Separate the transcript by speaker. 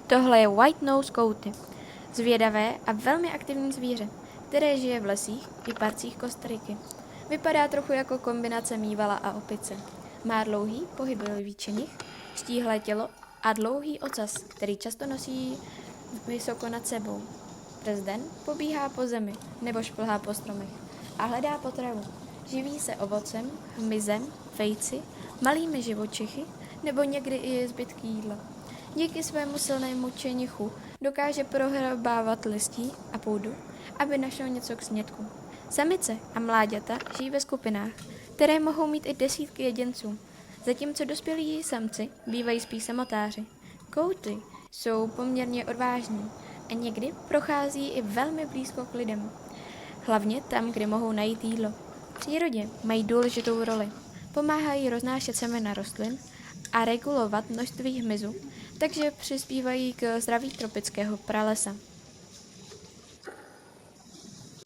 Speaker 1: Tohle je White Nose Coyote, zvědavé a velmi aktivní zvíře, které žije v lesích i parcích Kostariky. Vypadá trochu jako kombinace mývala a opice. Má dlouhý pohybový čenich, štíhlé tělo a dlouhý ocas, který často nosí vysoko nad sebou. Přes den pobíhá po zemi nebo šplhá po stromech a hledá potravu. Živí se ovocem, hmyzem, vejci, malými živočichy nebo někdy i zbytky jídla. Díky svému silnému čenichu dokáže prohrabávat listí a půdu, aby našel něco k snědku. Samice a mláďata žijí ve skupinách, které mohou mít i desítky jedinců, zatímco dospělí samci bývají spíš samotáři. Kouty jsou poměrně odvážní a někdy prochází i velmi blízko k lidem, hlavně tam, kde mohou najít jídlo. V přírodě mají důležitou roli. Pomáhají roznášet semena rostlin a regulovat množství hmyzu, takže přispívají k zdraví tropického pralesa.